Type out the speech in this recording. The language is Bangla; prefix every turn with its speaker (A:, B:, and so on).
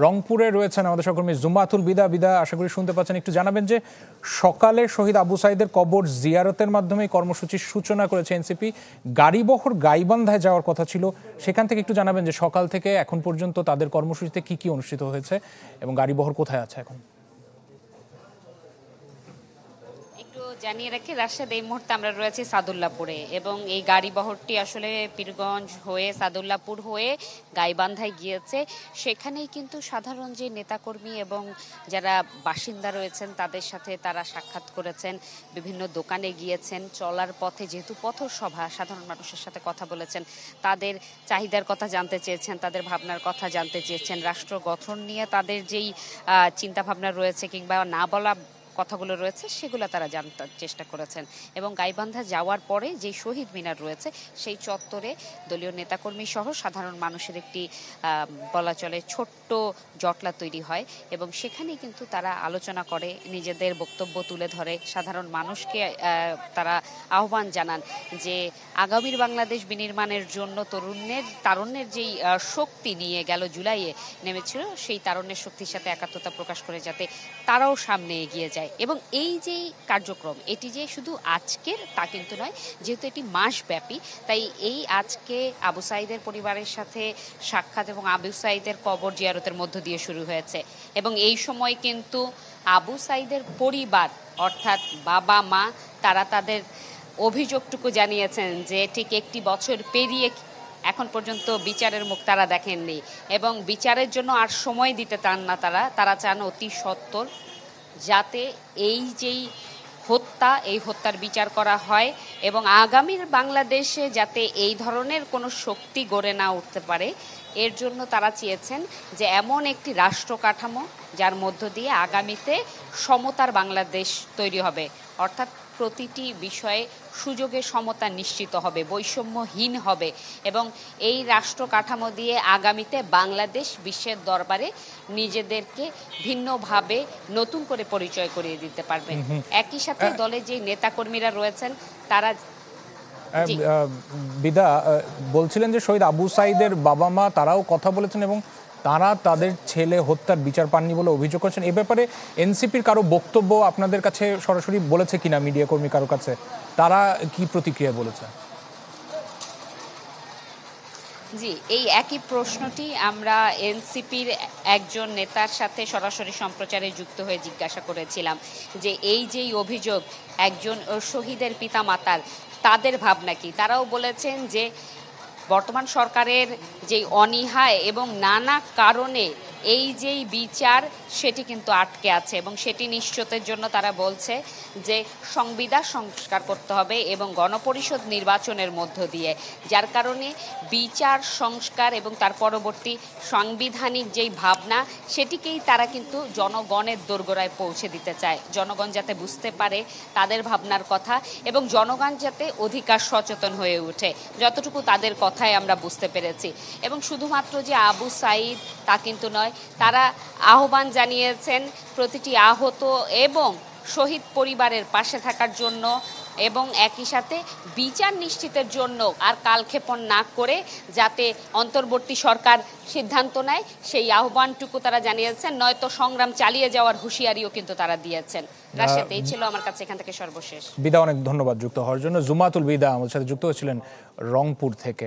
A: রংপুরে রয়েছেন আমাদের সহকর্মী জুমাতুল বিদা। বিদা, আশা করি শুনতে পাচ্ছেন। একটু জানাবেন যে সকালে শহীদ আবু সাঈদের কবর জিয়ারতের মাধ্যমে কর্মসূচির সূচনা করেছে এনসিপি। গাড়িবহর গাইবান্ধায় যাওয়ার কথা ছিল, সেখান থেকে একটু জানাবেন যে সকাল থেকে এখন পর্যন্ত তাদের কর্মসূচিতে কি কি অনুষ্ঠিত হয়েছে এবং গাড়িবহর কোথায় আছে এখন।
B: জানিয়ে রাখি, রাশেদ, এই মুহূর্তে আমরা রয়েছি সাদুল্লাপুরে এবং এই গাড়িবহরটি আসলে পীরগঞ্জ হয়ে সাদুল্লাপুর হয়ে গাইবান্ধায় গিয়েছে। সেখানেই কিন্তু সাধারণ যে নেতাকর্মী এবং যারা বাসিন্দা রয়েছেন তাদের সাথে তারা সাক্ষাৎ করেছেন, বিভিন্ন দোকানে গিয়েছেন, চলার পথে যেহেতু পথসভা সাধারণ মানুষের সাথে কথা বলেছেন, তাদের চাহিদার কথা জানতে চেয়েছেন, তাদের ভাবনার কথা জানতে চেয়েছেন, রাষ্ট্র গঠন নিয়ে তাদের যেই চিন্তাভাবনা রয়েছে কিংবা না বলা কথাগুলো রয়েছে সেগুলো তারা জানতে চেষ্টা করেছেন। এবং গাইবান্ধা যাওয়ার পরে যে শহীদ মিনার রয়েছে সেই চত্বরে দলীয় নেতাকর্মী সহ সাধারণ মানুষের একটি বলা চলে ছোট্ট জটলা তৈরি হয় এবং সেখানেই কিন্তু তারা আলোচনা করে, নিজেদের বক্তব্য তুলে ধরে, সাধারণ মানুষকে তারা আহ্বান জানান যে আগামীর বাংলাদেশ বিনির্মাণের জন্য তারুণ্যের যেই শক্তি নিয়ে গেল জুলাইয়ে নেমেছিল, সেই তারুণ্যের শক্তির সাথে একাত্মতা প্রকাশ করে যাতে তারাও সামনে এগিয়ে যায়। এবং এই যে কার্যক্রম, এটি যে শুধু আজকের তা কিন্তু নয়, যেহেতু এটি মাসব্যাপী, তাই এই আজকে আবু সাঈদের পরিবারের সাথে সাক্ষাৎ এবং আবু সাঈদের কবর জিয়ারতের মধ্য দিয়ে শুরু হয়েছে। এবং এই সময় কিন্তু আবু সাঈদের পরিবার অর্থাৎ বাবা মা তারা তাদের অভিযোগটুকু জানিয়েছেন যে ঠিক একটি বছর পেরিয়ে এখন পর্যন্ত বিচারের মুখ তারা দেখেননি এবং বিচারের জন্য আর সময় দিতে চান না। তারা চান অতি সত্বর যাতে এই যেই হত্যা, এই হত্যার বিচার করা হয় এবং আগামীর বাংলাদেশে যাতে এই ধরনের কোনো শক্তি গড়ে না উঠতে পারে, এর জন্য তারা চেয়েছেন যে এমন একটি রাষ্ট্র কাঠামো যার মধ্য দিয়ে আগামীতে সমতার বাংলাদেশ তৈরি হবে, অর্থাৎ প্রতিটি বিষয়ে সুযোগের সমতা নিশ্চিত হবে, বৈষম্যহীন হবে এবং এই রাষ্ট্র কাঠামো দিয়ে আগামীতে বাংলাদেশ বিশ্বের দরবারে নিজেদেরকে ভিন্নভাবে নতুন করে পরিচয় করিয়ে দিতে পারবে। একই সাথে দলের যে নেতাকর্মীরা রয়েছেন তারা
A: বিদা বলছিলেন যে শহীদ আবু সাঈদের বাবা মা তারাও কথা বলেছেন এবং তারা তাদের ছেলে হত্যার বিচার পাননি বলে অভিযোগ করেছেন। এ ব্যাপারে এনসিপির কারো বক্তব্য আপনাদের কাছে সরাসরি বলেছে কিনা, মিডিয়া কর্মী কারো কাছে, তারা কি প্রতিক্রিয়া বলেছে?
B: জি, এই একই প্রশ্নটি আমরা এনসিপির একজন নেতার সাথে সরাসরি সম্প্রচারে যুক্ত হয়ে জিজ্ঞাসা করেছিলাম যে এই যেই অভিযোগ একজন শহীদের পিতামাতার, তাদের ভাবনা কি। তারাও বলেছেন যে বর্তমান সরকারের যেই অনীহায় এবং নানা কারণে এই যেই বিচার সেটি কিন্তু আটকে আছে এবং সেটি নিশ্চিতের জন্য তারা বলছে যে সংবিধান সংস্কার করতে হবে এবং গণপরিষদ নির্বাচনের মধ্য দিয়ে, যার কারণে বিচার সংস্কার এবং তার পরবর্তী সাংবিধানিক যেই ভাবনা সেটিকেই তারা কিন্তু জনগণের দোরগোড়ায় পৌঁছে দিতে চায়, জনগণ যাতে বুঝতে পারে তাদের ভাবনার কথা এবং জনগণ যাতে অধিকার সচেতন হয়ে ওঠে, যতটুকু তাদের কথায় আমরা বুঝতে পেরেছি। এবং শুধুমাত্র যে আবু সাঈদ তা কিন্তু নয়, তারা আহ্বান জানিয়েছেন প্রতিটি আহত এবং শহীদ পরিবারের পাশে থাকার জন্য এবং একই সাথে বিচার নিশ্চিতের জন্য আর কালক্ষেপণ না করে যাতে অন্তর্বর্তী সরকার সিদ্ধান্ত নেয় সেই আহ্বানটুকু তারা জানিয়েছেন, নয়তো সংগ্রাম চালিয়ে যাওয়ার হুঁশিয়ারিও কিন্তু তারা দিয়েছেন। রাশেদ, এই ছিল আমার কাছে এখান থেকে সর্বশেষ।
A: বিদা, অনেক ধন্যবাদ যুক্ত হওয়ার জন্য। জুমাতুল বিদা আমাদের সাথে যুক্ত হয়েছিলেন রংপুর থেকে।